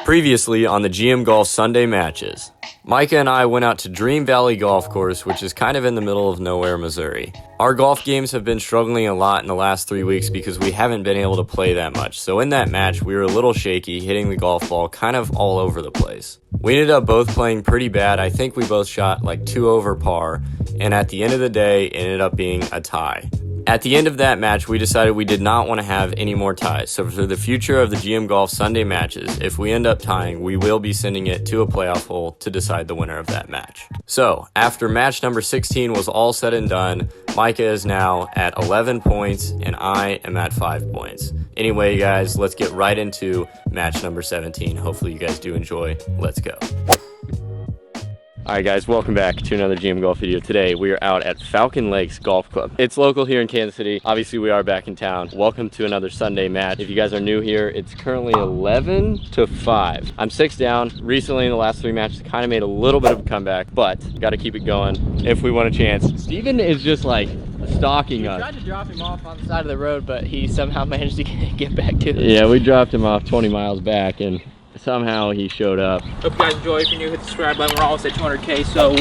Previously on the GM Golf Sunday matches, Micah and I went out to Dream Valley Golf Course, which is kind of in the middle of nowhere, Missouri. Our golf games have been struggling a lot in the last 3 weeks because we haven't been able to play that much. So in that match, we were a little shaky, hitting the golf ball kind of all over the place. We ended up both playing pretty bad. I think we both shot like 2 over par, and at the end of the day, it ended up being a tie. At the end of that match, we decided we did not want to have any more ties. So for the future of the GM Golf Sunday matches, if we end up tying, we will be sending it to a playoff hole to decide the winner of that match. So after match number 16 was all said and done, Micah is now at 11 points and I am at 5 points. Anyway, guys, let's get right into match number 17. Hopefully you guys do enjoy. Let's go. Alright guys, welcome back to another GM Golf video. Today we are out at Falcon Lakes Golf Club. It's local here in Kansas City. Obviously we are back in town. Welcome to another Sunday match. If you guys are new here, it's currently 11 to 5. I'm 6 down. Recently in the last 3 matches, kind of made a little bit of a comeback, but got to keep it going if we want a chance. Steven is just like stalking us. We tried to drop him off on the side of the road, but he somehow managed to get back to us. Yeah, we dropped him off 20 miles back and somehow he showed up. Hope you guys enjoy. If you're new, hit the subscribe button. We're almost at 200K, so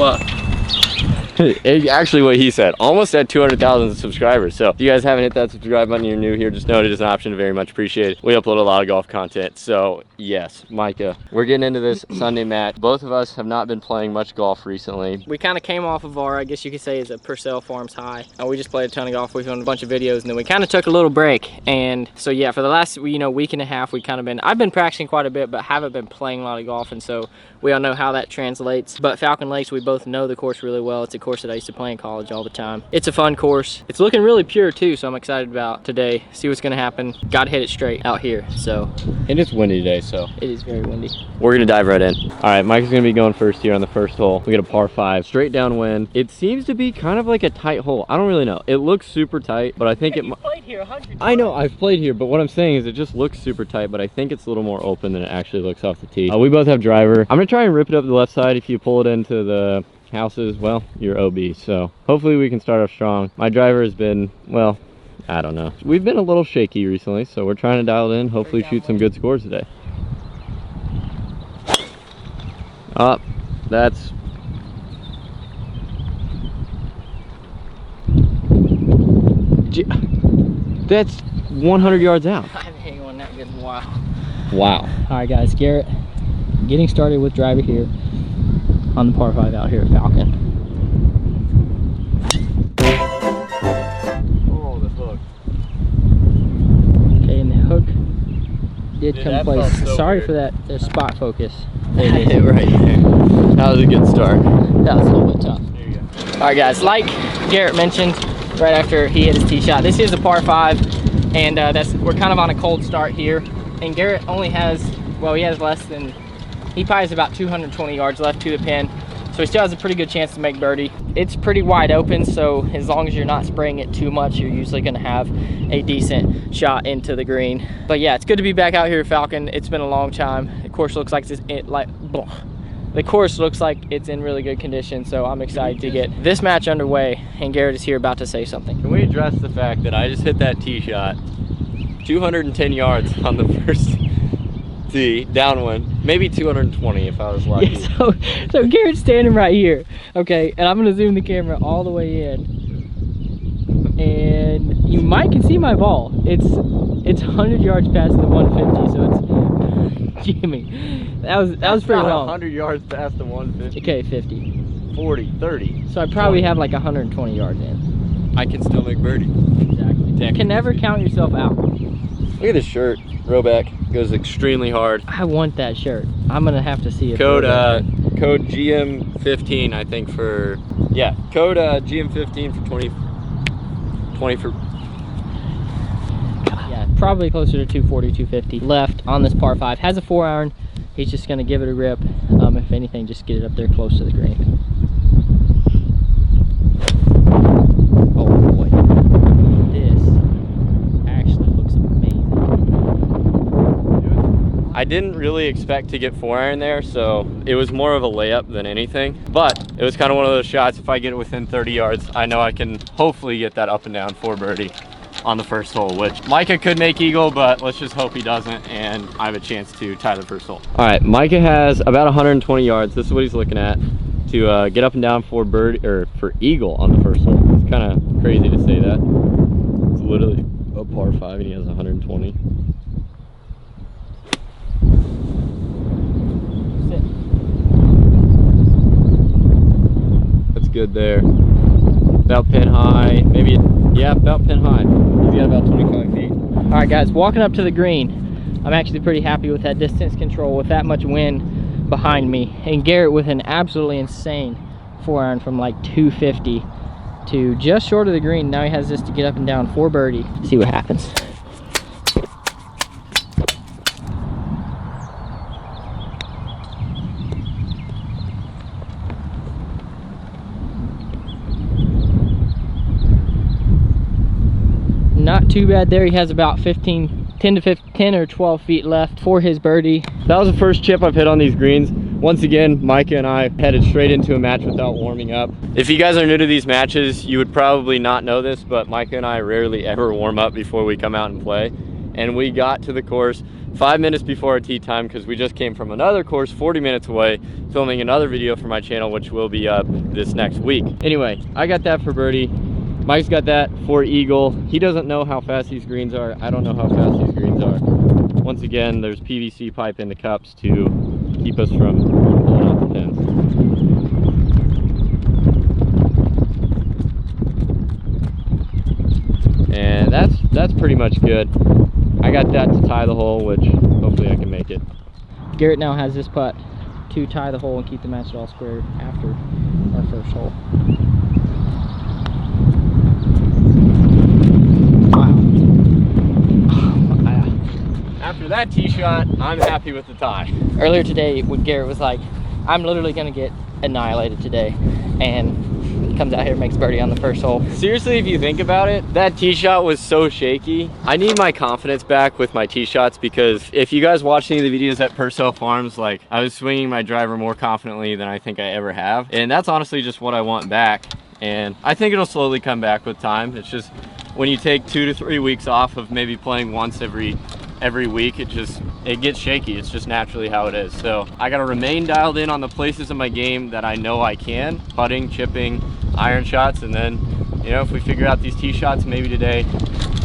actually what he said, almost at 200,000 subscribers. So if you guys haven't hit that subscribe button, you're new here, just know it is an option. Very much appreciate it. We upload a lot of golf content. So yes, Micah, we're getting into this Sunday match. Both of us have not been playing much golf recently. we kind of came off of our, I guess you could say, is a Purcell Farms high. We just played a ton of golf. We filmed a bunch of videos, and then we kind of took a little break. And so yeah, for the last week and a half, I've been practicing quite a bit, but haven't been playing a lot of golf. And so we all know how that translates. But Falcon Lakes, we both know the course really well. It's a course that I used to play in college all the time. It's a fun course. It's looking really pure too, so I'm excited about today. See what's gonna happen. Gotta hit it straight out here. So, and it's windy today, so it is very windy. We're gonna dive right in. All right, Mike's gonna be going first here on the first hole. We got a par 5, straight downwind. It seems to be kind of like a tight hole. I don't really know. It looks super tight, but I think you played here 100 times. I know, I've played here, but what I'm saying is it just looks super tight, but I think it's a little more open than it actually looks off the tee. We both have driver. I'm gonna try and rip it up the left side. If you pull it into the houses, well, you're OB, so hopefully we can start off strong. My driver has been, well, I don't know. We've been a little shaky recently, so we're trying to dial it in, hopefully shoot some good scores today. That's 100 yards out. I haven't hit one that good in a while. Wow. All right, guys, Garrett getting started with driver here on the par 5 out here at Falcon. Oh, the hook. Okay, and the hook did come that place. felt so Sorry weird. for that spot focus. Hit it right there. That was a good start. That was a little bit tough. There you go. All right, guys, like Garrett mentioned right after he hit his tee shot, this is a par 5, and we're kind of on a cold start here. And Garrett only has, well, he has less than, he probably has about 220 yards left to the pin, so he still has a pretty good chance to make birdie. It's pretty wide open, so as long as you're not spraying it too much, you're usually going to have a decent shot into the green. But yeah, it's good to be back out here at Falcon. It's been a long time. The course looks like the course looks like it's in really good condition, so I'm excited to get this match underway. And Garrett is here about to say something. Can we address the fact that I just hit that tee shot 210 yards on the first tee, downwind, maybe 220 if I was lucky. Yeah, so Garrett's standing right here, okay, and I'm gonna zoom the camera all the way in, and you might can see my ball. It's 100 yards past the 150, so it's Jimmy. That was pretty long. 100 yards past the 150. Okay, 50, 40, 30. so I probably 20. have like 120 yards in. I can still make birdie. Exactly. You can never count yourself out. Look at this shirt. Rowback goes extremely hard. I want that shirt. I'm gonna have to see it. Code GM15, I think, for, yeah, code GM15 for 20 for, yeah, probably closer to 240, 250 left on this par 5. Has a 4-iron. He's just gonna give it a rip. If anything, just get it up there close to the green. Oh boy, this actually looks amazing. I didn't really expect to get 4-iron there, so it was more of a layup than anything. But it was kind of one of those shots, if I get it within 30 yards, I know I can hopefully get that up and down for birdie. on the first hole, which Micah could make eagle, but let's just hope he doesn't, and I have a chance to tie the first hole. All right, Micah has about 120 yards. This is what he's looking at to get up and down for for eagle on the first hole. It's kind of crazy to say that. It's literally a par 5 and he has 120. That's good there. About pin high, maybe, yeah, about pin high. He's got about 25 feet. All right, guys, walking up to the green, I'm actually pretty happy with that distance control with that much wind behind me. And Garrett with an absolutely insane 4-iron from like 250 to just short of the green. Now he has this to get up and down for birdie. See what happens. Not too bad there. He has about 10 or 12 feet left for his birdie. That was the first chip I've hit on these greens. Once again, Micah and I headed straight into a match without warming up. If you guys are new to these matches, you would probably not know this, but Micah and I rarely ever warm up before we come out and play. And we got to the course 5 minutes before our tee time because we just came from another course 40 minutes away, filming another video for my channel, which will be up this next week. Anyway, I got that for birdie. Mike's got that for eagle. He doesn't know how fast these greens are. I don't know how fast these greens are. Once again, there's PVC pipe in the cups to keep us from pulling out the pins. And that's pretty much good. I got that to tie the hole, which hopefully I can make it. Garrett now has this putt to tie the hole and keep the match at all square after our first hole. After that tee shot, I'm happy with the tie. Earlier today, when Garrett was like, I'm literally gonna get annihilated today, and he comes out here and makes birdie on the first hole. Seriously, if you think about it, that tee shot was so shaky. I need my confidence back with my tee shots, because if you guys watch any of the videos at Purcell Farms, like, I was swinging my driver more confidently than I think I ever have, and that's honestly just what I want back, and I think it'll slowly come back with time. It's just when you take 2 to 3 weeks off of maybe playing once every week, it gets shaky. It's just naturally how it is. So I gotta remain dialed in on the places in my game that I know I can, putting, chipping, iron shots, and then, you know, if we figure out these tee shots, maybe today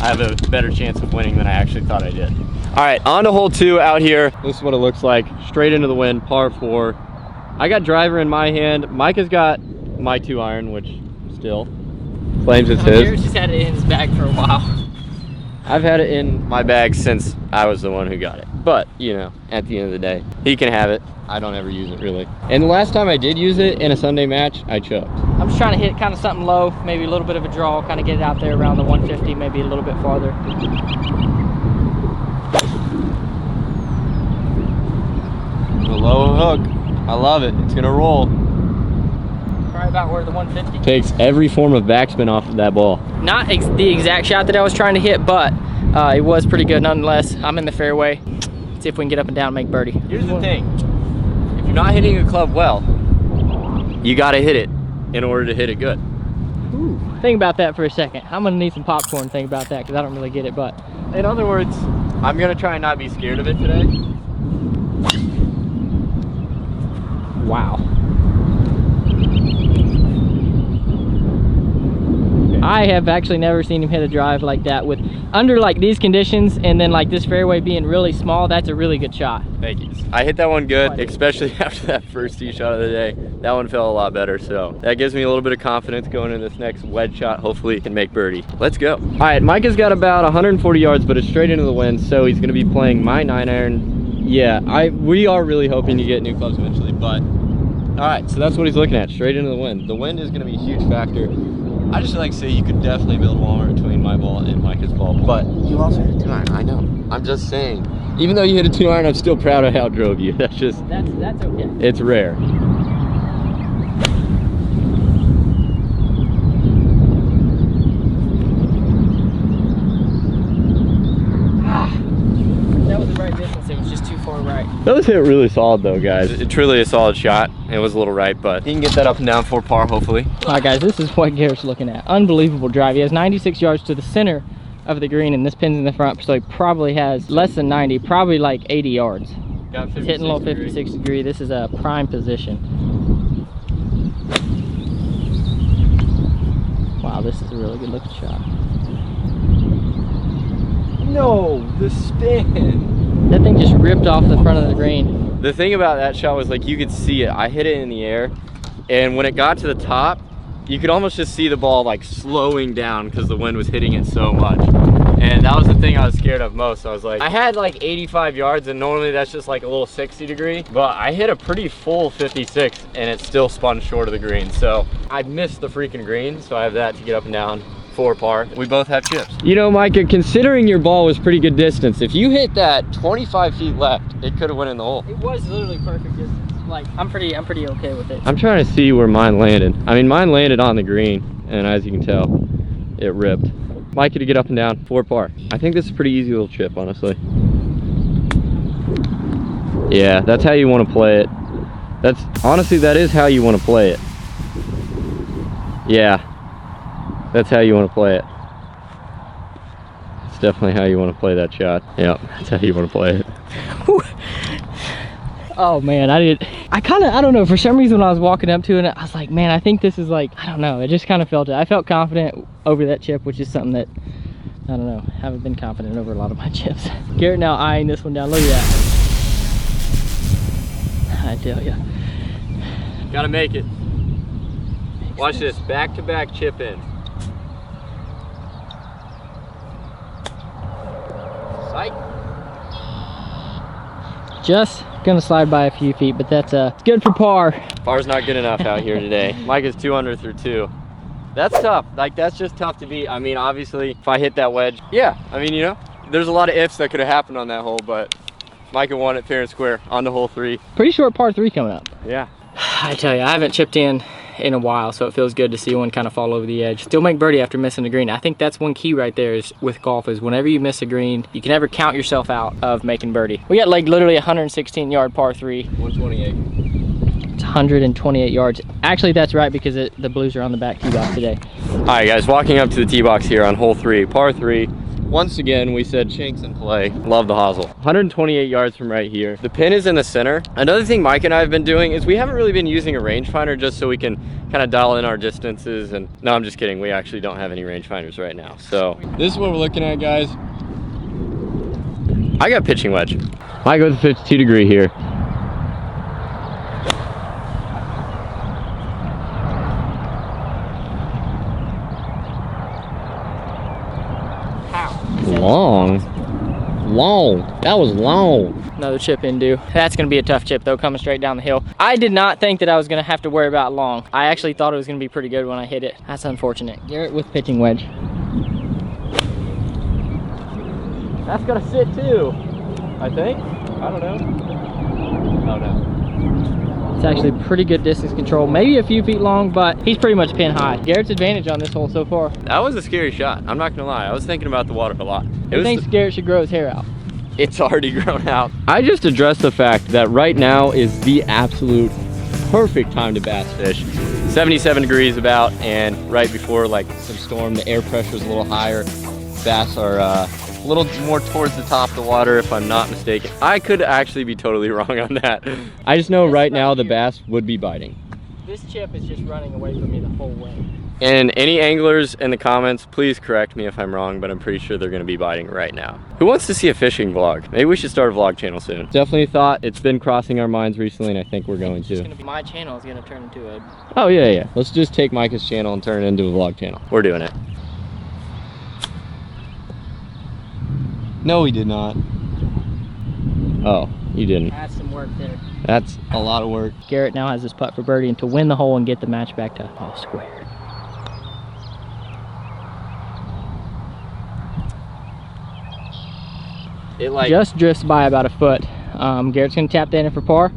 I have a better chance of winning than I actually thought I did. All right, on to hole 2 out here. This is what it looks like, straight into the wind, par 4. I got driver in my hand. Micah's got my 2-iron, which still claims it's his. Garrett's just had it in his bag for a while. I've had it in my bag since I was the one who got it. But, you know, at the end of the day, he can have it. I don't ever use it, really. And the last time I did use it in a Sunday match, I choked. I'm just trying to hit kind of something low, maybe a little bit of a draw, kind of get it out there around the 150, maybe a little bit farther. A low hook. I love it. It's gonna roll. Right about where the 150 takes every form of backspin off of that ball. Not the exact shot that I was trying to hit, but it was pretty good nonetheless. I'm in the fairway. Let's see if we can get up and down and make birdie. Here's the thing. If you're not hitting a club well, you gotta hit it in order to hit it good. Ooh. Think about that for a second. I'm gonna need some popcorn to think about that because I don't really get it, but. In other words, I'm gonna try and not be scared of it today. Wow. I have actually never seen him hit a drive like that with under like these conditions, and then like this fairway being really small. That's a really good shot. Thank you. I hit that one good, especially after that first tee shot of the day. That one felt a lot better, so that gives me a little bit of confidence going into this next wedge shot. Hopefully can make birdie. Let's go. All right, Micah's got about 140 yards, but it's straight into the wind, so he's gonna be playing my 9-iron. Yeah, we are really hoping to get new clubs eventually, but all right, so that's what he's looking at, straight into the wind. The wind is gonna be a huge factor. I just like to say you could definitely build a wall between my ball and Micah's ball, but you also hit a 2-iron. I know. I'm just saying. Even though you hit a 2-iron, I'm still proud of how it drove you. That's okay. It's rare. That was the right distance. It was just too far right. That was hit really solid though, guys. It's truly a solid shot. It was a little right, but he can get that up and down for par, hopefully. All right, guys, this is what Garrett's looking at. Unbelievable drive. He has 96 yards to the center of the green, and this pin's in the front, so he probably has less than 90, probably like 80 yards. Got He's hitting a little 56 degree. This is a prime position. Wow, this is a really good looking shot. No, the spin. That thing just ripped off the front of the green. The thing about that shot was like you could see it. I hit it in the air, and when it got to the top, you could almost just see the ball like slowing down because the wind was hitting it so much. And that was the thing I was scared of most. I was like, I had like 85 yards, and normally that's just like a little 60 degree, but I hit a pretty full 56 and it still spun short of the green. So I missed the freaking green, so I have that to get up and down for par. We both have chips. You know, Micah, considering your ball was pretty good distance, if you hit that 25 feet left, it could have went in the hole. It was literally perfect distance. Like, I'm pretty okay with it. I'm trying to see where mine landed. I mean, mine landed on the green, and as you can tell, it ripped. Micah to get up and down for par. I think this is a pretty easy little chip, honestly. Yeah, that's how you want to play it. That's honestly, that is how you want to play it. Yeah, that's how you want to play it. It's definitely how you want to play that shot. Yep, that's how you want to play it. Oh man, I don't know, for some reason when I was walking up to it, I was like, man, I think this is like, I don't know, it just kind of felt it. I felt confident over that chip, which is something that, I don't know, haven't been confident over a lot of my chips. Garrett now eyeing this one down, look at that. I tell ya. Gotta make it. Watch this, back-to-back chip in. Sight. Just gonna slide by a few feet, but that's good for par. Par's not good enough out here today. Micah's 2 under through 2. That's tough. Like, that's just tough to beat. I mean, obviously, if I hit that wedge, yeah. I mean, you know, there's a lot of ifs that could have happened on that hole, but Micah won it fair and square on the hole 3. Pretty short par 3 coming up. Yeah. I tell you, I haven't chipped in a while, so it feels good to see one kind of fall over the edge. Still make birdie after missing a green. I think that's one key right there is with golf, is whenever you miss a green, you can never count yourself out of making birdie. We got like literally 116 yard par 3. 128. It's 128 yards. Actually, that's right, because the blues are on the back tee box today. All right, guys, walking up to the tee box here on hole 3, par 3. Once again, we said shanks in play. Love the hosel. 128 yards from right here. The pin is in the center. Another thing Mike and I have been doing is we haven't really been using a rangefinder just so we can kind of dial in our distances. And no, I'm just kidding. We actually don't have any rangefinders right now. So this is what we're looking at, guys. I got pitching wedge. I go with the 52 degree here. Long. That was long. Another chip in due. That's gonna be a tough chip though, coming straight down the hill. I did not think that I was gonna have to worry about long. I actually thought it was gonna be pretty good when I hit it. That's unfortunate. Garrett with pitching wedge. That's gonna sit too, I think. I don't know. Oh no. It's actually pretty good distance control. Maybe a few feet long, but he's pretty much pin high. Garrett's advantage on this hole so far. That was a scary shot. I'm not gonna lie. I was thinking about the water a lot. I think Garrett should grow his hair out. It's already grown out. I just addressed the fact that right now is the absolute perfect time to bass fish. 77 degrees about, and right before like some storm, the air pressure is a little higher. Bass are a little more towards the top of the water, if I'm not mistaken. I could actually be totally wrong on that. I just know right now the bass would be biting. This chip is just running away from me the whole way. And any anglers in the comments, please correct me if I'm wrong, but I'm pretty sure they're gonna be biting right now. Who wants to see a fishing vlog? Maybe we should start a vlog channel soon. Definitely a thought. It's been crossing our minds recently, and I think we're going to. My channel is gonna turn into a... Oh yeah. Let's just take Micah's channel and turn it into a vlog channel. We're doing it. No, he did not. Oh, you didn't. That's some work there. That's a lot of work. Garrett now has his putt for birdie and to win the hole and get the match back to square. It like just drifts by about a foot. Garrett's gonna tap that in for par.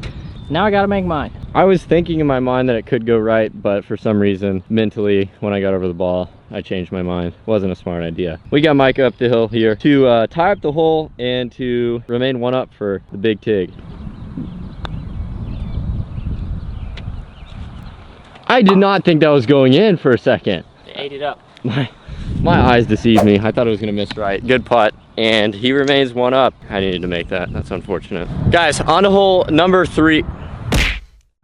Now I gotta make mine. I was thinking in my mind that it could go right, but for some reason, mentally, when I got over the ball, I changed my mind. Wasn't a smart idea. We got Micah up the hill here to tie up the hole and to remain one up for the big TIG. I did not think that was going in for a second. They ate it up. My eyes deceived me. I thought it was gonna miss right. Good putt, and he remains one up. I needed to make that. That's unfortunate. Guys, on to hole number 3.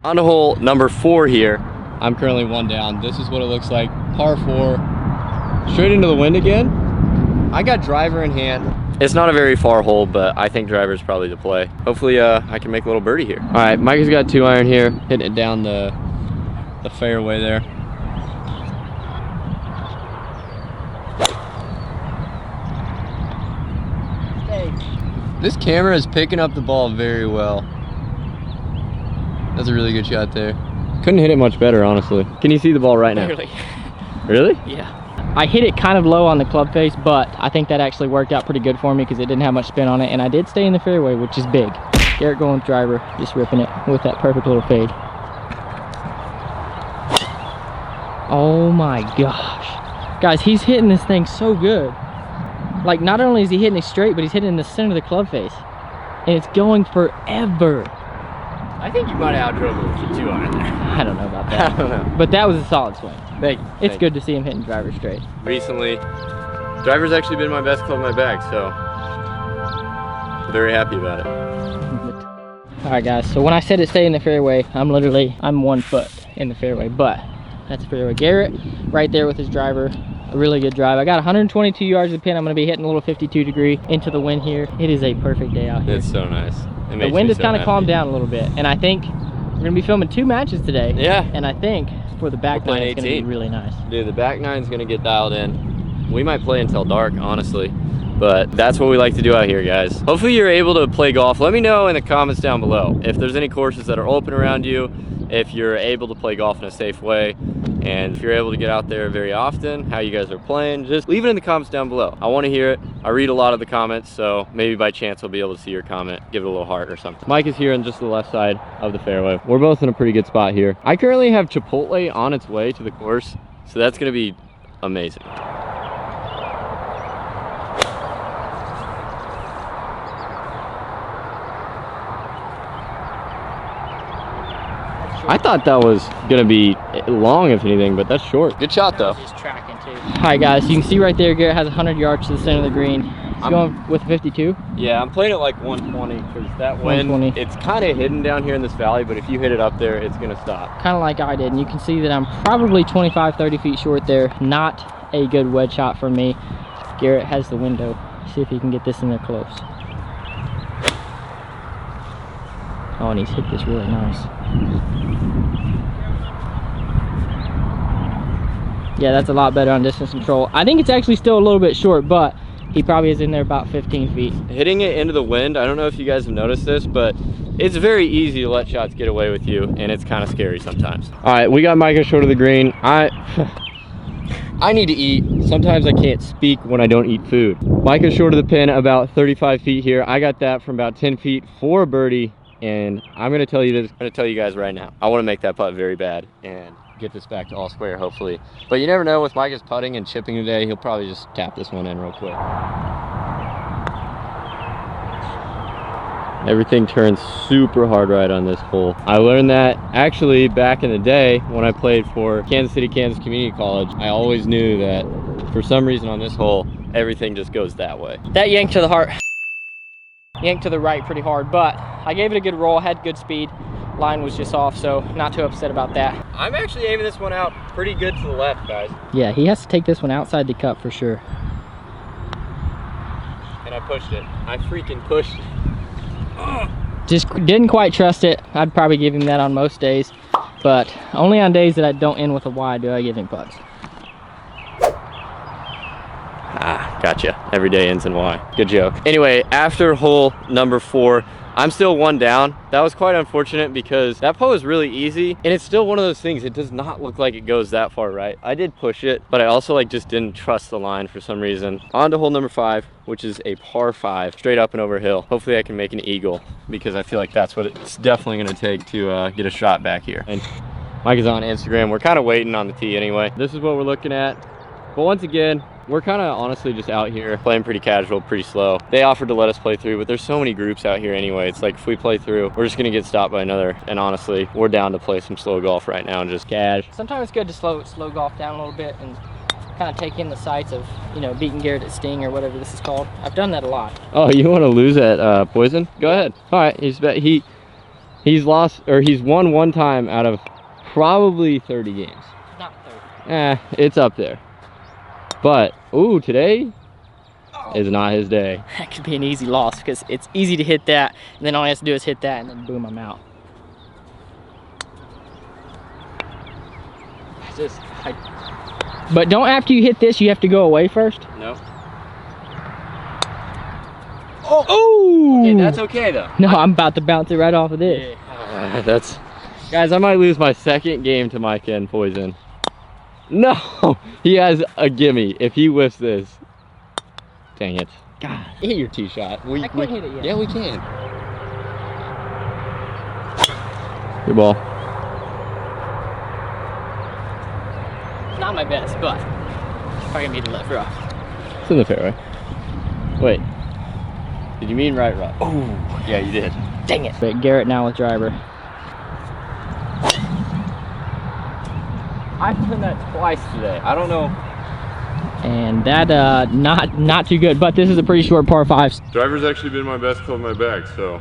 On to hole number 4 here. I'm currently 1 down. This is what it looks like. Par 4. Straight into the wind again. I got driver in hand. It's not a very far hole, but I think driver is probably the play. Hopefully I can make a little birdie here. All right, Micah's got 2 iron here, hitting it down the fairway there. This camera is picking up the ball very well. That's a really good shot there. Couldn't hit it much better, honestly. Can you see the ball right now? Barely. Really? Yeah. I hit it kind of low on the club face, but I think that actually worked out pretty good for me because it didn't have much spin on it, and I did stay in the fairway, which is big. Garrett going with driver, just ripping it with that perfect little fade. Oh my gosh. Guys, he's hitting this thing so good. Like, not only is he hitting it straight, but he's hitting in the center of the club face. And it's going forever. I think you might have outdrove it with 2 iron there. I don't know about that. I don't know. But that was a solid swing. Thank you. It's good to see him hitting driver straight. Recently, driver's actually been my best club in my bag, so I'm very happy about it. All right, guys, so when I said it stay in the fairway, I'm 1 foot in the fairway, but that's the fairway. Garrett right there with his driver, a really good drive. I got 122 yards of the pin. I'm gonna be hitting a little 52 degree into the wind here. It is a perfect day out here. It's so nice. The wind has kind of calmed down a little bit, and I think we're gonna be filming 2 matches today. Yeah. And I think for the back nine, it's gonna be really nice. Dude, the back nine's gonna get dialed in. We might play until dark, honestly, but that's what we like to do out here, guys. Hopefully you're able to play golf. Let me know in the comments down below if there's any courses that are open around you, if you're able to play golf in a safe way, and if you're able to get out there very often, how you guys are playing. Just leave it in the comments down below. I want to hear it. I read a lot of the comments, so maybe by chance I'll be able to see your comment, give it a little heart or something. Mike is here on just the left side of the fairway. We're both in a pretty good spot here. I currently have Chipotle on its way to the course, so that's going to be amazing. I thought that was gonna be long, if anything, but that's short. Good shot, though. He's tracking too. All right, guys, you can see right there, Garrett has 100 yards to the center of the green. He's going with 52. Yeah, I'm playing it like 120 because that wind, it's kind of hidden down here in this valley, but if you hit it up there, it's gonna stop. Kind of like I did, and you can see that I'm probably 25, 30 feet short there. Not a good wedge shot for me. Garrett has the window. See if he can get this in there close. Oh, and he's hit this really nice. Yeah, that's a lot better on distance control. I think it's actually still a little bit short, but he probably is in there about 15 feet. Hitting it into the wind, I don't know if you guys have noticed this, but it's very easy to let shots get away with you, and it's kind of scary sometimes. All right, we got Micah short of the green. I need to eat. Sometimes I can't speak when I don't eat food. Micah's short of the pin about 35 feet here. I got that from about 10 feet for a birdie, and I'm gonna tell you this, I'm gonna tell you guys right now. I wanna make that putt very bad and get this back to all square, hopefully. But you never know, with Micah's putting and chipping today, he'll probably just tap this one in real quick. Everything turns super hard right on this hole. I learned that actually back in the day when I played for Kansas City, Kansas Community College. I always knew that for some reason on this hole, everything just goes that way. That yanked to the heart. Yanked to the right pretty hard, but I gave it a good roll, had good speed. Line was just off, so not too upset about that. I'm actually aiming this one out pretty good to the left, guys. Yeah, he has to take this one outside the cup for sure. And I pushed it. I freaking pushed it. Just didn't quite trust it. I'd probably give him that on most days, but only on days that I don't end with a Y do I give him putts. Ah, gotcha. Every day ends in Y. Good joke. Anyway, after hole number 4, I'm still 1 down. That was quite unfortunate because that putt was really easy, and it's still one of those things, it does not look like it goes that far right. I did push it, but I also just didn't trust the line for some reason. On to hole number 5, which is a par 5, straight up and over hill. Hopefully I can make an eagle because I feel like that's what it's definitely gonna take to get a shot back here. And Mike is on Instagram. We're kind of waiting on the tee anyway. This is what we're looking at. But once again, we're kind of honestly just out here playing pretty casual, pretty slow. They offered to let us play through, but there's so many groups out here anyway. It's like if we play through, we're just gonna get stopped by another. And honestly, we're down to play some slow golf right now and just cash. Sometimes it's good to slow golf down a little bit and kind of take in the sights of, you know, beating Garrett at Sting or whatever this is called. I've done that a lot. Oh, you want to lose at Poison? Go ahead. All right, he's lost, or he's won one time out of probably 30 games. Not 30. It's up there. But, ooh, today is not his day. That could be an easy loss because it's easy to hit that, and then all he has to do is hit that, and then boom, I'm out. But don't, after you hit this, you have to go away first? No. Oh! Okay, that's okay though. No, I'm about to bounce it right off of this. Yeah. Guys, I might lose my second game to Micah and Poison. No, he has a gimme if he whiffs this. Dang it. God. Hit your tee shot. I can't hit it yet. Yeah, we can. Good ball. Not my best, but probably gonna be the left rough. It's in the fairway. Wait. Did you mean right rough? Oh, yeah, you did. Dang it. But Garrett now with driver. I've done that twice today. I don't know. And that not too good, but this is a pretty short par 5. Driver's actually been my best club in my bag, so.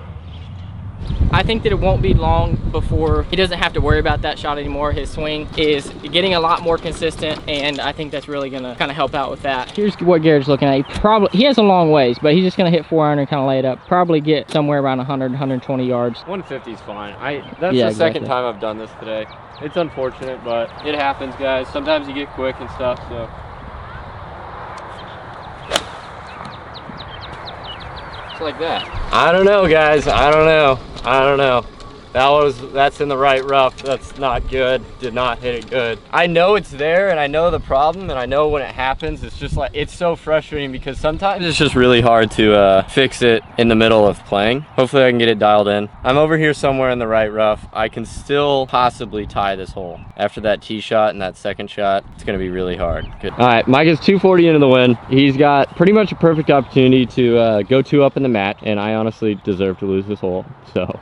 I think that it won't be long before he doesn't have to worry about that shot anymore. His swing is getting a lot more consistent, and I think that's really gonna kind of help out with that. Here's what Garrett's looking at. He has a long ways, but he's just gonna hit 4-iron and kind of lay it up. Probably get somewhere around 100, 120 yards. 150 is fine. That's the second time I've done this today. It's unfortunate, but it happens, guys. Sometimes you get quick and stuff, so. Just like that. I don't know, guys. I don't know. That's in the right rough. That's not good. Did not hit it good. I know it's there, and I know the problem, and I know when it happens, it's just like, it's so frustrating because sometimes it's just really hard to fix it in the middle of playing. Hopefully I can get it dialed in. I'm over here somewhere in the right rough. I can still possibly tie this hole. After that tee shot and that second shot, it's gonna be really hard. Good. All right, Micah's 240 into the win. He's got pretty much a perfect opportunity to go 2 up in the match, and I honestly deserve to lose this hole, so.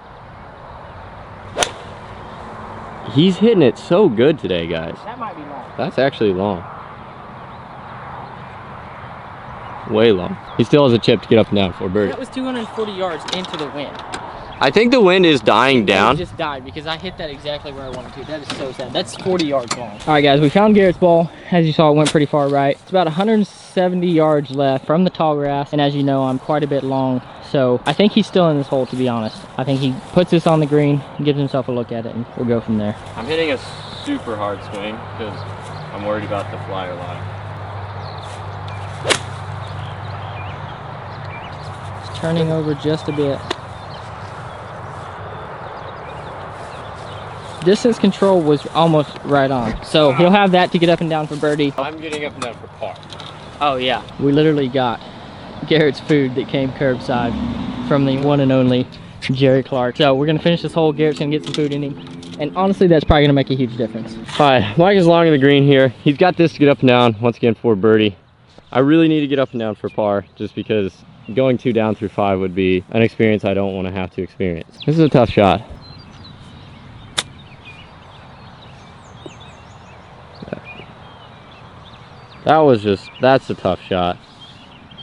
He's hitting it so good today, guys. That might be long. That's actually long. Way long. He still has a chip to get up and down for birdie. That was 240 yards into the wind. I think the wind is dying down. It just died because I hit that exactly where I wanted to. That is so sad. That's 40 yards long. All right, guys, we found Garrett's ball. As you saw, it went pretty far right. It's about 170 yards left from the tall grass. And as you know, I'm quite a bit long. So I think he's still in this hole, to be honest. I think he puts this on the green, gives himself a look at it, and we'll go from there. I'm hitting a super hard swing because I'm worried about the flyer line. It's turning over just a bit. Distance control was almost right on. So he'll have that to get up and down for birdie. I'm getting up and down for par. Oh yeah. We literally got Garrett's food that came curbside from the one and only Jerry Clark. So we're gonna finish this hole. Garrett's gonna get some food in him. And honestly, that's probably gonna make a huge difference. All right, Mike is long in the green here. He's got this to get up and down, once again for birdie. I really need to get up and down for par, just because going 2 down through 5 would be an experience I don't want to have to experience. This is a tough shot. That's a tough shot.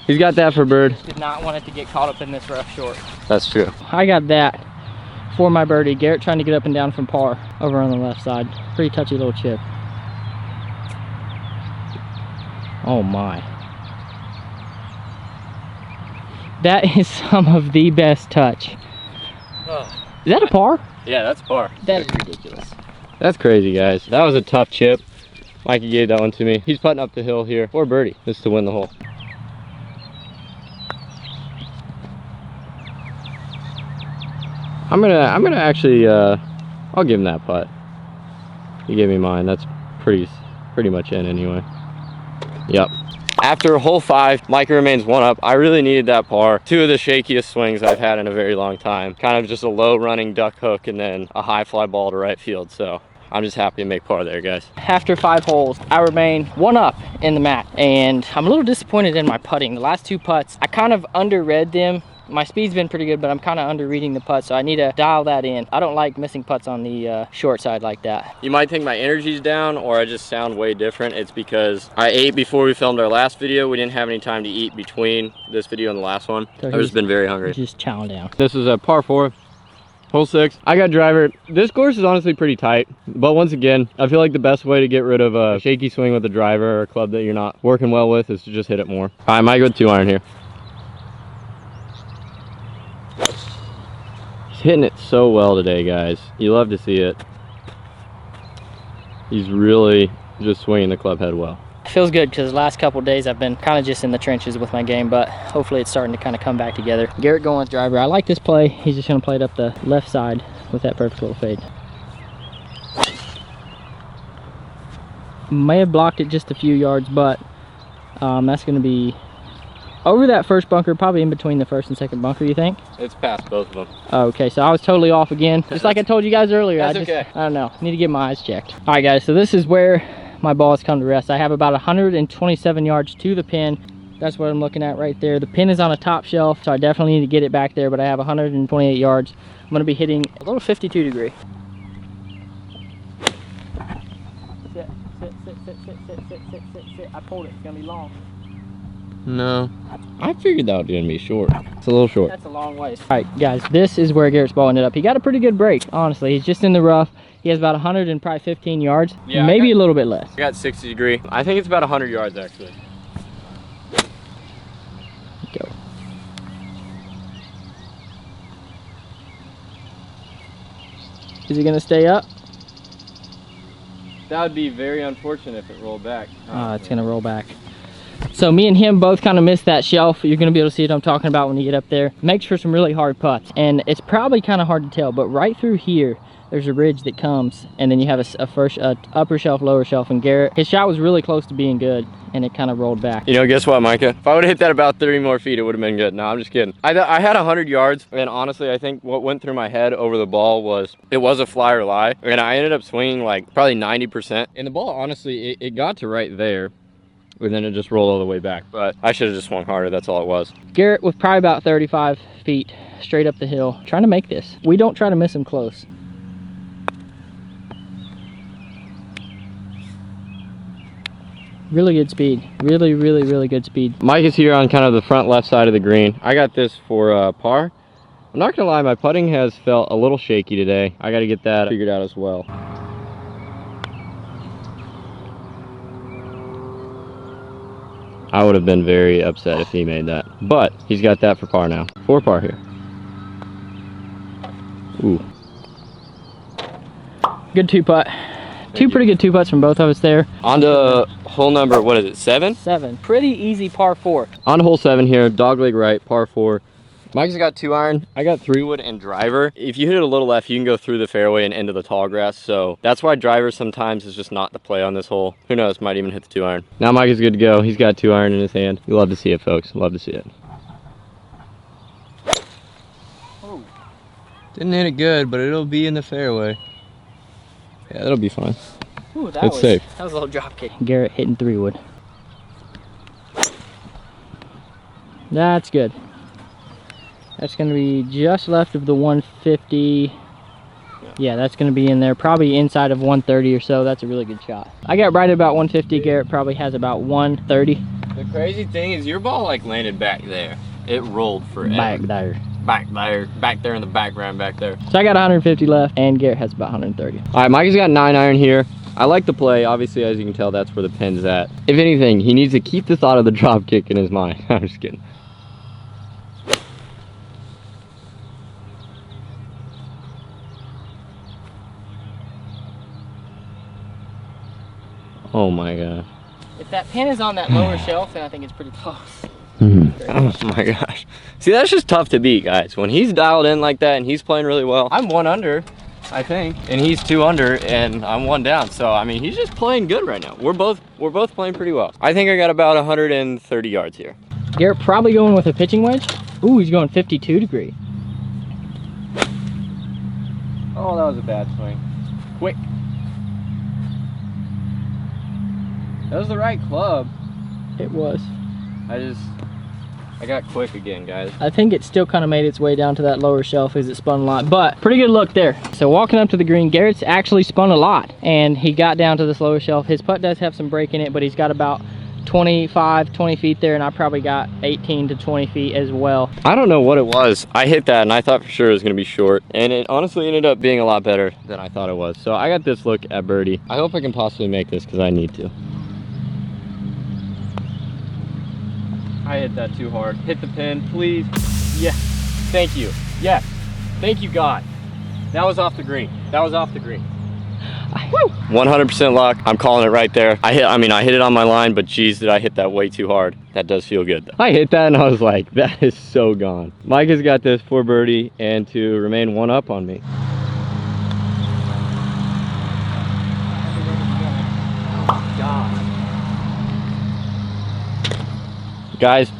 He's got that for bird. Did not want it to get caught up in this rough short. That's true. I got that for my birdie. Garrett trying to get up and down from par over on the left side. Pretty touchy little chip. Oh my. That is some of the best touch. Oh. Is that a par? Yeah, that's par. That is ridiculous. That's crazy, guys. That was a tough chip. Mikey gave that one to me. He's putting up the hill here for birdie, just to win the hole. I'm gonna actually I'll give him that putt. He gave me mine. That's pretty much in anyway. Yep. After hole 5, Micah remains 1 up. I really needed that par. 2 of the shakiest swings I've had in a very long time. Kind of just a low running duck hook and then a high fly ball to right field. So I'm just happy to make par there, guys. After 5 holes, I remain 1 up in the mat, and I'm a little disappointed in my putting. The last 2 putts, I kind of underread them My speed's been pretty good, but I'm kind of under reading the putt, so I need to dial that in. I don't like missing putts on the short side like that. You might think my energy's down or I just sound way different. It's because I ate before we filmed our last video. We didn't have any time to eat between this video and the last one. So I've just been very hungry. Just chowing down. This is a par 4, hole 6. I got driver. This course is honestly pretty tight, but once again, I feel like the best way to get rid of a shaky swing with a driver or a club that you're not working well with is to just hit it more. I might go 2-iron here. Hitting it so well today, guys. You love to see it. He's really just swinging the club head well. It feels good because the last couple of days I've been kind of just in the trenches with my game, but hopefully it's starting to kind of come back together. Garrett going with driver. I like this play. He's just going to play it up the left side with that perfect little fade. May have blocked it just a few yards, but that's going to be over that first bunker, probably in between the first and second bunker, you think? It's past both of them. Okay, so I was totally off again. Just like I told you guys earlier. That's okay. I don't know. Need to get my eyes checked. All right, guys, so this is where my ball has come to rest. I have about 127 yards to the pin. That's what I'm looking at right there. The pin is on a top shelf, so I definitely need to get it back there, but I have 128 yards. I'm going to be hitting a little 52 degree. Sit, sit, sit, sit, sit, sit, sit, sit, sit, sit. I pulled it. It's going to be long. No, I figured that was gonna be short. It's a little short. That's a long ways. All right, guys, this is where Garrett's ball ended up. He got a pretty good break, honestly. He's just in the rough. He has about 115 yards, yeah, maybe a little bit less. I got 60 degree. I think it's about 100 yards actually. Go. Is he gonna stay up? That would be very unfortunate if it rolled back. It's gonna roll back. So me and him both kind of missed that shelf. You're gonna be able to see what I'm talking about when you get up there. Makes for some really hard putts, and it's probably kind of hard to tell, but right through here there's a ridge that comes, and then you have a upper shelf, lower shelf, and Garrett, his shot was really close to being good, and it kind of rolled back. You know, guess what, Micah? If I would have hit that about 30 more feet, it would have been good. No, I'm just kidding. I had 100 yards, and honestly, I think what went through my head over the ball was, it was a fly or lie, and I ended up swinging like probably 90%. And the ball, honestly, it got to right there, and then it just rolled all the way back. But I should have just swung harder, that's all it was. Garrett with probably about 35 feet straight up the hill, trying to make this. We don't try to miss him close. Really good speed. Really, really, really good speed. Mike is here on kind of the front left side of the green. I got this for par. I'm not gonna lie, my putting has felt a little shaky today. I gotta get that figured out as well. I would have been very upset if he made that. But he's got that for par now. 4 par here. Ooh. Good 2-putt. Two pretty good 2-putts from both of us there. On to hole number, what is it, 7? 7. Pretty easy par 4. On to hole 7 here, dogleg right, par 4. Mike's got 2-iron. I got 3-wood and driver. If you hit it a little left, you can go through the fairway and into the tall grass. So that's why driver sometimes is just not the play on this hole. Who knows, might even hit the 2-iron. Now Mike is good to go. He's got 2-iron in his hand. You love to see it, folks. Love to see it. Oh. Didn't hit it good, but it'll be in the fairway. Yeah, that'll be fine. Ooh, it's safe. That was a little drop kick. Garrett hitting 3-wood. That's good. That's going to be just left of the 150. Yeah, that's going to be in there, probably inside of 130 or so. That's a really good shot. I got right at about 150. Garrett probably has about 130. The crazy thing is your ball like landed back there. It rolled forever. Back there. Back there in the background back there. So I got 150 left, and Garrett has about 130. All right, Micah's got 9-iron here. I like the play. Obviously, as you can tell, that's where the pin's at. If anything, he needs to keep the thought of the drop kick in his mind. I'm just kidding. Oh my god. If that pin is on that lower shelf, then I think it's pretty close. Oh my gosh. See, that's just tough to beat, guys. When he's dialed in like that and he's playing really well, I'm 1 under, I think, and he's 2 under and I'm 1 down. So I mean, he's just playing good right now. We're both playing pretty well. I think I got about 130 yards here. Garrett probably going with a pitching wedge. Ooh, he's going 52 degree. Oh, that was a bad swing. Quick. That was the right club. It was. I got quick again, guys. I think it still kind of made its way down to that lower shelf as it spun a lot, but pretty good look there. So walking up to the green, Garrett's actually spun a lot, and he got down to this lower shelf. His putt does have some break in it, but he's got about 20 feet there, and I probably got 18 to 20 feet as well. I don't know what it was. I hit that and I thought for sure it was gonna be short, and it honestly ended up being a lot better than I thought it was. So I got this look at birdie. I hope I can possibly make this because I need to. I hit that too hard. Hit the pin, please. Yeah, thank you. Yes, thank you, God. That was off the green. That was off the green. 100% luck. I'm calling it right there. I hit it on my line, but geez, did I hit that way too hard. That does feel good though. I hit that and I was like, that is so gone. Micah's got this for birdie and to remain one up on me. Guys,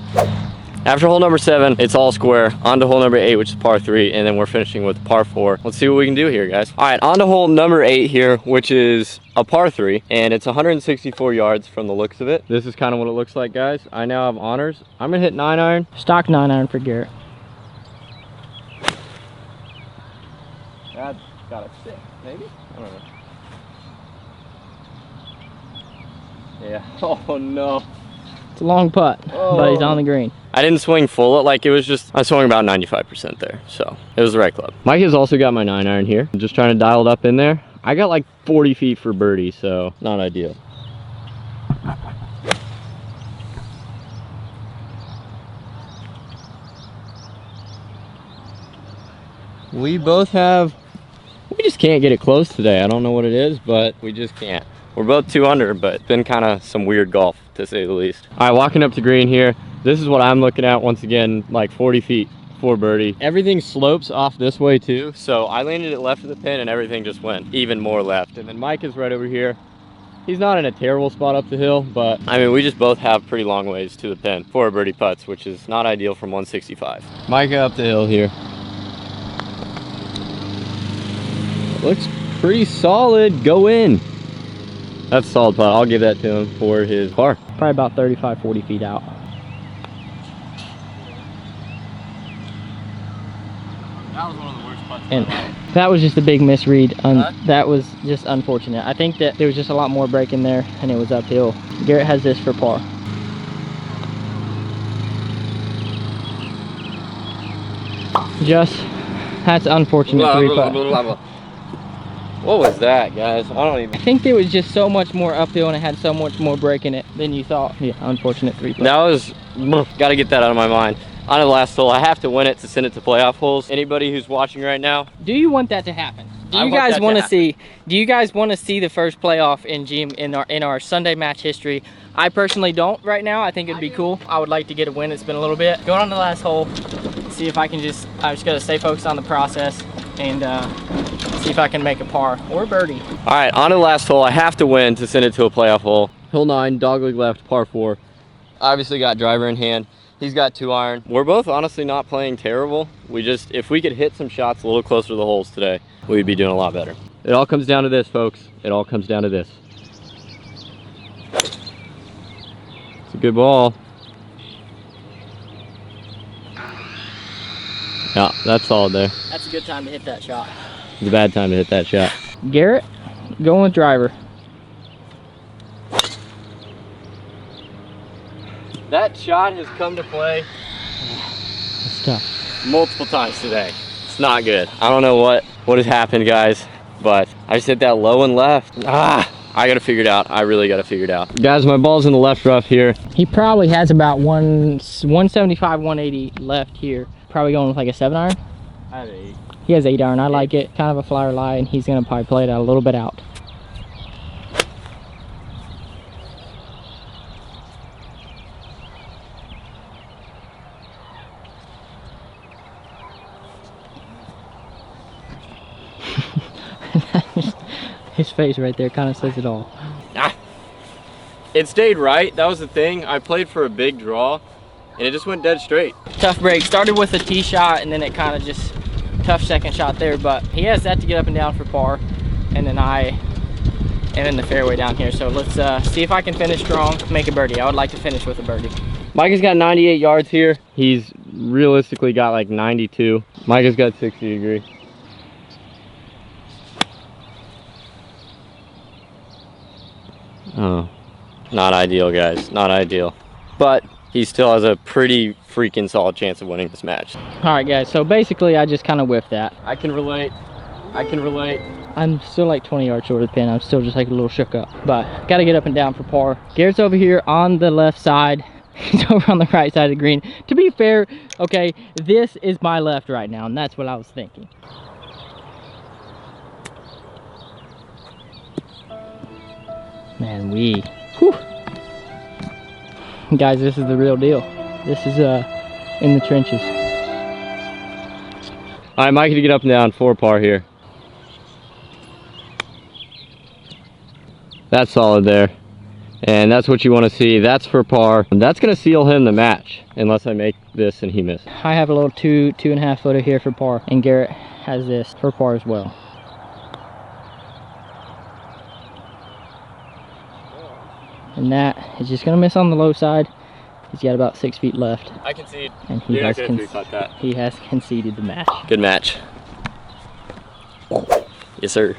after hole number 7, it's all square. On to hole number 8, which is par 3, and then we're finishing with par 4. Let's see what we can do here, guys. All right, on to hole number 8 here, which is a par 3, and it's 164 yards from the looks of it. This is kind of what it looks like, guys. I now have honors. I'm gonna hit 9-iron. Stock 9-iron for Garrett. That's got a 6, maybe? I don't know. Yeah. Oh no. It's a long putt, but he's on the green. I didn't swing full. Like, it was just, I swung about 95% there. So it was the right club. Mike has also got my 9-iron here. I'm just trying to dial it up in there. I got like 40 feet for birdie, so not ideal. We just can't get it close today. I don't know what it is, but we just can't. We're both 2 under, but it's been kind of some weird golf, to say the least. All right, walking up to green here. This is what I'm looking at once again, like 40 feet for birdie. Everything slopes off this way too, so I landed it left of the pin and everything just went even more left. And then Mike is right over here. He's not in a terrible spot up the hill, but I mean, we just both have pretty long ways to the pin for birdie putts, which is not ideal from 165. Micah up the hill here. Looks pretty solid. Go in. That's a solid putt. I'll give that to him for his par. Probably about 35, 40 feet out. That was one of the worst putts. And that was just a big misread. That was just unfortunate. I think that there was just a lot more break in there and it was uphill. Garrett has this for par. That's unfortunate 3 putt. What was that, guys? I think there was just so much more uphill and it had so much more break in it than you thought. Yeah, unfortunate 3 putt. That was, gotta get that out of my mind. On the last hole, I have to win it to send it to playoff holes. Anybody who's watching right now, do you want that to happen? Do you guys want to see? Do you guys want to see the first playoff in GM in our Sunday match history? I personally don't right now. I think it'd be cool. I would like to get a win. It's been a little bit. Going on to the last hole, see if I can just. I'm just gonna stay focused on the process and see if I can make a par or a birdie. All right, on to the last hole. I have to win to send it to a playoff hole. Hole 9, dogleg left, par 4. Obviously got driver in hand. He's got 2-iron. We're both honestly not playing terrible. If we could hit some shots a little closer to the holes today, we'd be doing a lot better. It all comes down to this, folks. It all comes down to this. It's a good ball. Yeah, that's solid there. That's a good time to hit that shot. It's a bad time to hit that shot. Garrett, going with driver. That shot has come to play It's tough. multiple times today. It's not good. I don't know what has happened, guys, but I just hit that low and left. I gotta figure it out. I really gotta figure it out. Guys, my ball's in the left rough here. He probably has about 175, 180 left here. Probably going with like a 7-iron. I have 8. He has 8-iron. I like it. Kind of a flyer lie, and he's gonna probably play it out a little bit out. His face right there kind of says it all. It stayed right. That was the thing. I played for a big draw, and it just went dead straight. Tough break. Started with a tee shot, and then it kind of just tough second shot there. But he has that to get up and down for par, and then the fairway down here. So let's see if I can finish strong, make a birdie. I would like to finish with a birdie. Micah's got 98 yards here. He's realistically got like 92. Micah's got 60 degree. Oh, not ideal, guys. Not ideal. But he still has a pretty freaking solid chance of winning this match. All right, guys. So basically, I just kind of whiffed that. I can relate. I can relate. I'm still like 20 yards short of the pin. I'm still just like a little shook up, but got to get up and down for par. Garrett's over here on the left side. He's over on the right side of the green. To be fair, okay, this is my left right now, and that's what I was thinking. Man, whew. Guys, this is the real deal. This is in the trenches. All right, Micah to get up and down, 4 par here. That's solid there. And that's what you want to see. That's for par. And that's going to seal him the match, unless I make this and he misses. I have a little 2.5 footer here for par, and Garrett has this for par as well. And that is just going to miss on the low side. He's got about 6 feet left. I concede. And he has conceded the match. Good match. Yes, sir.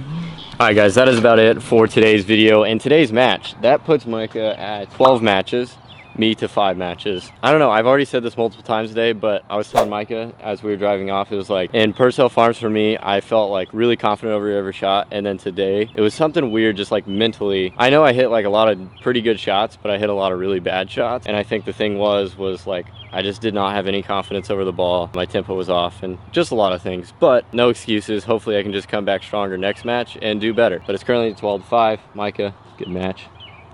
All right, guys, that is about it for today's video and today's match. That puts Micah at 12 matches, me to 5 matches. I don't know, I've already said this multiple times today, but I was telling Micah as we were driving off, it was like, in Purcell Farms for me, I felt like really confident over every shot, and then today, it was something weird, just like mentally. I know I hit like a lot of pretty good shots, but I hit a lot of really bad shots, and I think the thing was like, I just did not have any confidence over the ball. My tempo was off and just a lot of things, but no excuses. Hopefully I can just come back stronger next match and do better. But it's currently 12-5. Micah, good match.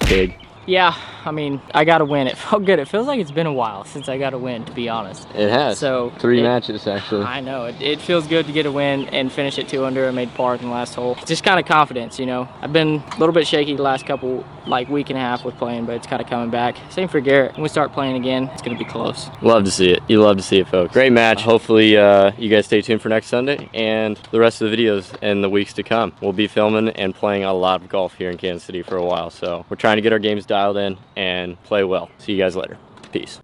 Big. Yeah, I mean, I got to win. It felt good. It feels like it's been a while since I got a win, to be honest. It has. So 3 matches, actually. I know. It feels good to get a win and finish at 2 under. I made par in the last hole. Just kind of confidence, you know. I've been a little bit shaky the last couple, like week and a half with playing, but it's kind of coming back. Same for Garrett. When we start playing again, it's going to be close. Love to see it. You love to see it, folks. Great match. Hopefully you guys stay tuned for next Sunday and the rest of the videos in the weeks to come. We'll be filming and playing a lot of golf here in Kansas City for a while, so we're trying to get our games dialed in and play well. See you guys later. Peace.